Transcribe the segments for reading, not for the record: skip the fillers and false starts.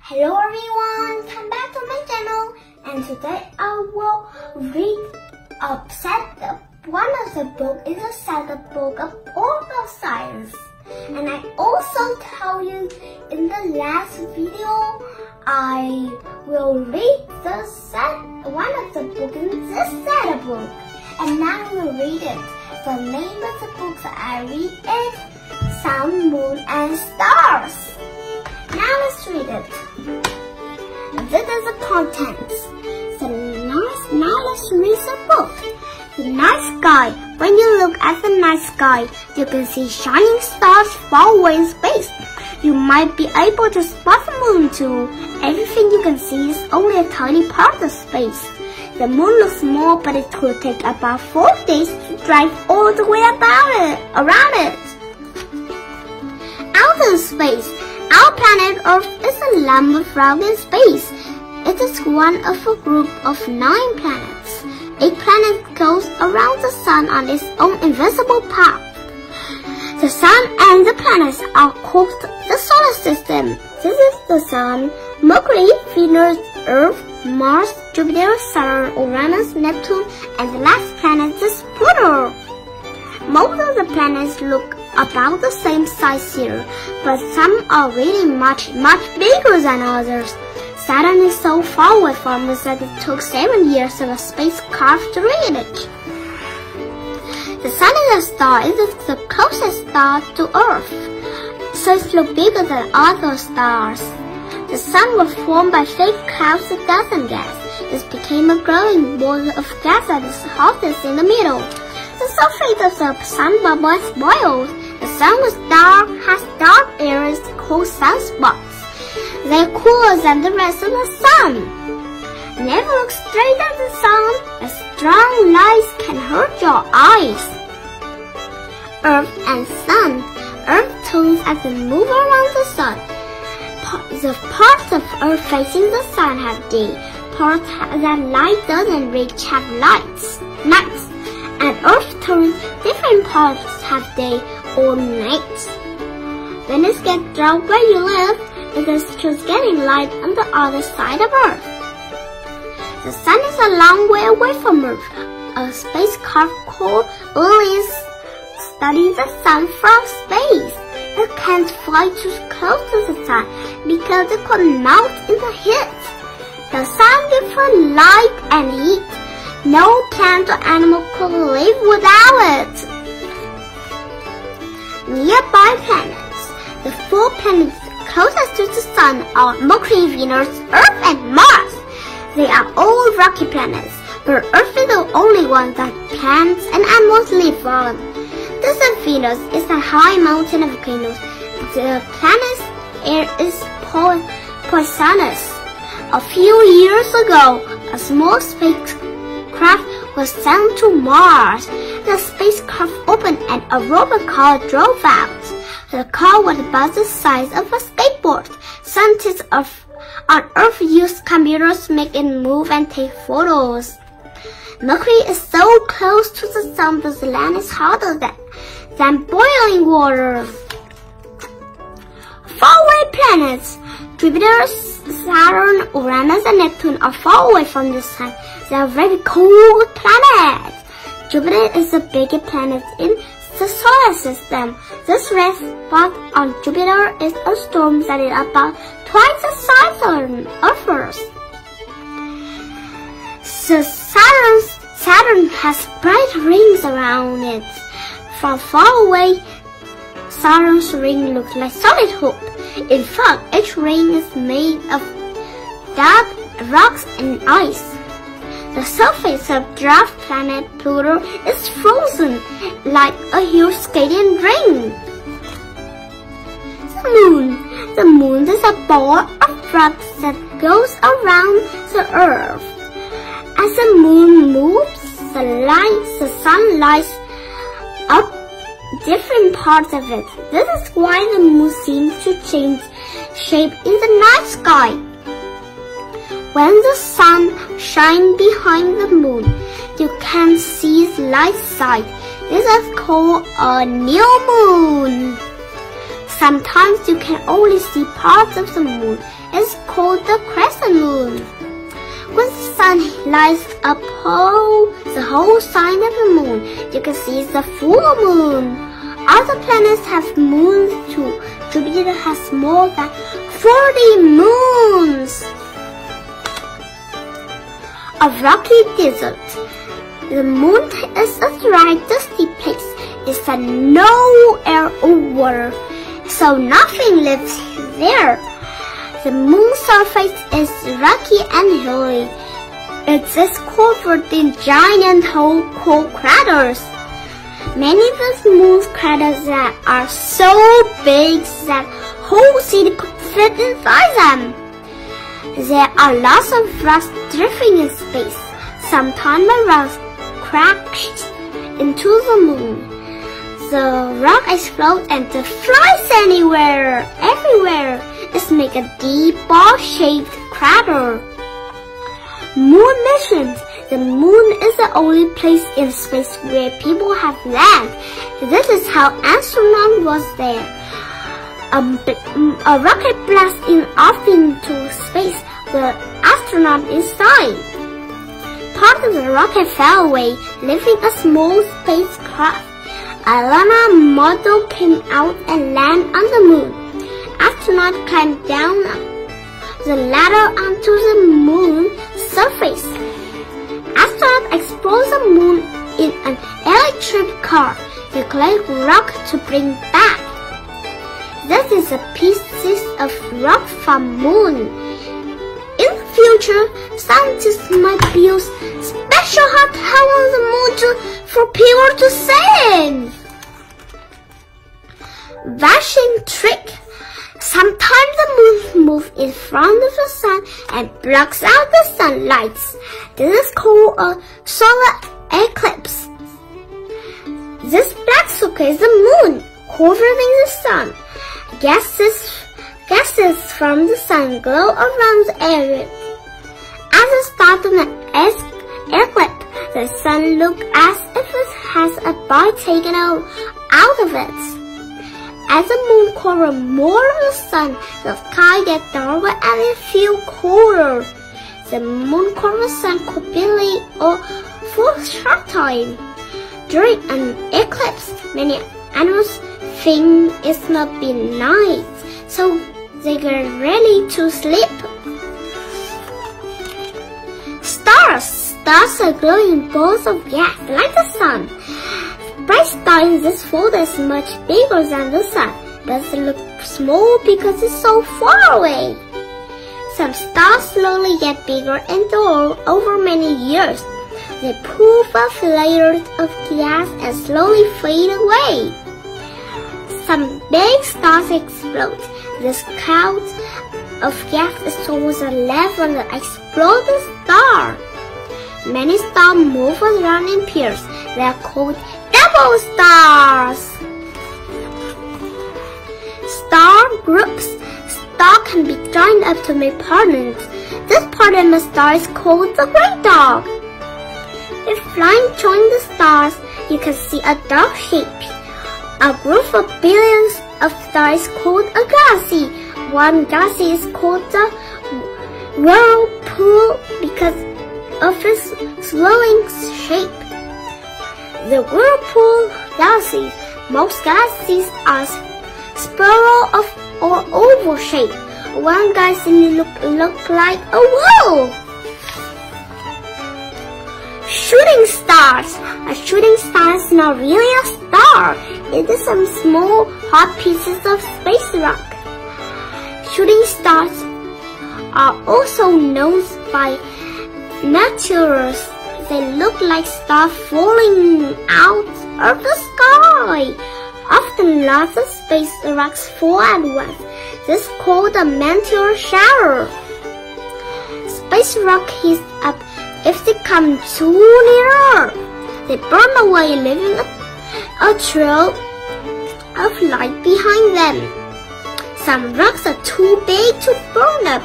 Hello everyone, come back to my channel, and today I will read one of the book is a set of book of all of science. And I also tell you in the last video I will read one of the book in this set of book. And now I will read it. The name of the book that I read is Sun, Moon and Stars. Now let's read it. This is the contents. Now let's read the book. The night sky. When you look at the night sky, you can see shining stars far away in space. You might be able to spot the moon too. Everything you can see is only a tiny part of space. The moon looks small, but it could take about 4 days to drive all the way around it. Outer space. Our planet Earth is a lump of rock in space. It is one of a group of 9 planets. Each planet goes around the sun on its own invisible path. The sun and the planets are called the solar system. This is the sun, Mercury, Venus, Earth, Mars, Jupiter, Saturn, Uranus, Neptune, and the last planet is Pluto. Most of the planets look about the same size here, but some are really much bigger than others. Saturn is so far away from us that it took 7 years of a spacecraft to reach it. The sun is a star. It is the closest star to Earth, so it looks bigger than other stars. The sun was formed by fake clouds of dust and gas. This became a glowing ball of gas that is hottest in the middle. The surface of the sun bubble is boiled. The sun has dark areas called sunspots. They are cooler than the rest of the sun. Never look straight at the sun, as strong lights can hurt your eyes. Earth and sun. Earth turns as it moves around the sun. The parts of Earth facing the sun have day. Parts that light doesn't reach have nights. And Earth turns different parts have day or night. When it gets dark where you live, it is just getting light on the other side of Earth. The sun is a long way away from Earth. A spacecraft called Yonah studies the sun from space. It can't fly too close to the sun because it could melt in the heat. The sun gives her light and heat. No plant or animal could live without it. Nearby planets. The 4 planets closest to the sun are Mercury, Venus, Earth, and Mars. They are all rocky planets, but Earth is the only one that plants and animals live on. This is Venus. It's a high mountain of volcanoes. The planet's air is poisonous. A few years ago, a small spacecraft was sent to Mars. The spacecraft opened and a robot car drove out. The car was about the size of a skateboard. Scientists on Earth use computers to make it move and take photos. Mercury is so close to the sun that the land is hotter than boiling water. Faraway planets. Jupiter, Saturn, Uranus, and Neptune are far away from the sun. They are very cold planets. Jupiter is the biggest planet in the solar system. This red spot on Jupiter is a storm that is about twice the size of Earth. So Saturn has bright rings around it. From far away, Saturn's ring looks like solid hoop. In fact, each ring is made of dark rocks and ice. The surface of dwarf planet Pluto is frozen like a huge skating ring. The moon is a ball of rocks that goes around the Earth. As the moon moves, the sun lights up different parts of it. This is why the moon seems to change shape in the night sky. When the sun shines behind the moon, you can see its light side. This is called a new moon. Sometimes you can only see parts of the moon. It's called the crescent moon. When the sun lights up the whole side of the moon, you can see the full moon. Other planets have moons too. Jupiter has more than 40 moons. A rocky desert. The moon is a dry, dusty place. It's a no air or water, so nothing lives there. The moon's surface is rocky and hilly. It is covered in giant coal craters. Many of the moon's craters that are so big that whole city could fit inside them. There are lots of rocks drifting in space. Sometimes the rocks crash into the moon. The rock explodes and flies everywhere. It makes a deep ball-shaped crater. Moon missions. The moon is the only place in space where people have landed. This is how astronauts was there. A rocket blasting off into space with astronaut inside. Part of the rocket fell away, leaving a small spacecraft. A Yonah model came out and landed on the moon. Astronauts climbed down the ladder onto the moon's surface. Astronauts explore the moon in an electric car. They collect rock to bring back. This is a pieces of rock from moon. In the future, scientists might use special hot towel on the moon for people to sing. Vanishing trick. Sometimes the moon moves in front of the sun and blocks out the sunlight. This is called a solar eclipse. This black circle is the moon, covering the sun. Gases from the sun glow around the area. At the start of an eclipse, the sun looks as if it has a bite taken out of it. As the moon covers more of the sun, the sky gets darker and it feels colder. The moon covers the sun completely or for a short time. During an eclipse, many animals think it's not been night, so they get ready to sleep. Stars are glowing balls of gas like the sun. Bright star in this photo is much bigger than the sun, but it looks small because it's so far away. Some stars slowly get bigger and duller over many years. They puff off layers of gas and slowly fade away. Some big stars explode. This cloud of gas is towards the left of the exploding star. Many stars move around in pairs. They are called double stars. Star groups. Stars can be joined up to make partners. This partner star is called the Great Dog. If flying join the stars, you can see a dog shape. A group of billions of stars is called a galaxy. One galaxy is called the whirlpool because of its swirling shape. The whirlpool galaxies. Most galaxies are spiral or oval shape. One galaxy look like a wheel. Shooting stars. A shooting star is not really a star. It is some small hot pieces of space rock. Shooting stars are also known by meteors. They look like stars falling out of the sky. Often lots of space rocks fall at once. This is called a meteor shower. Space rock heats up if they come too near Earth. They burn away, leaving a trail of light behind them. Some rocks are too big to burn up,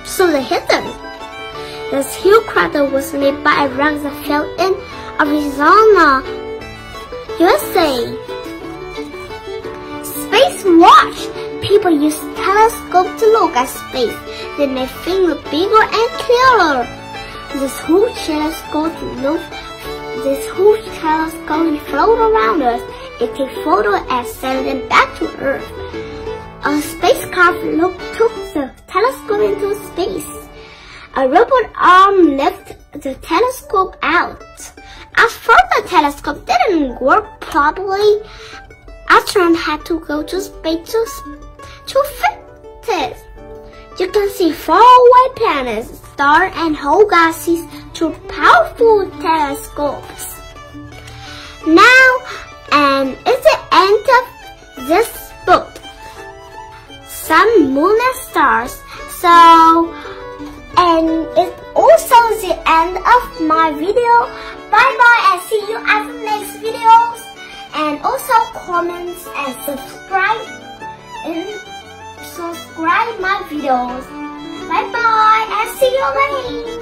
so they hit them. This huge crater was made by a rock that fell in Arizona, USA. space watch. People use telescopes to look at space. They make things look bigger and clearer. This huge telescope float around us. It takes photos and sends them back to Earth. A spacecraft took the telescope into space. A robot arm lifted the telescope out. At first, the telescope didn't work properly. Astronauts had to go to space to fix it. You can see faraway planets, stars, and whole galaxies through powerful telescopes. Now, and it's the end of this book. Sun, moon, and stars. And it's also the end of my video. Bye bye and see you at the next videos. And also comments and subscribe my videos. Bye bye and see you again.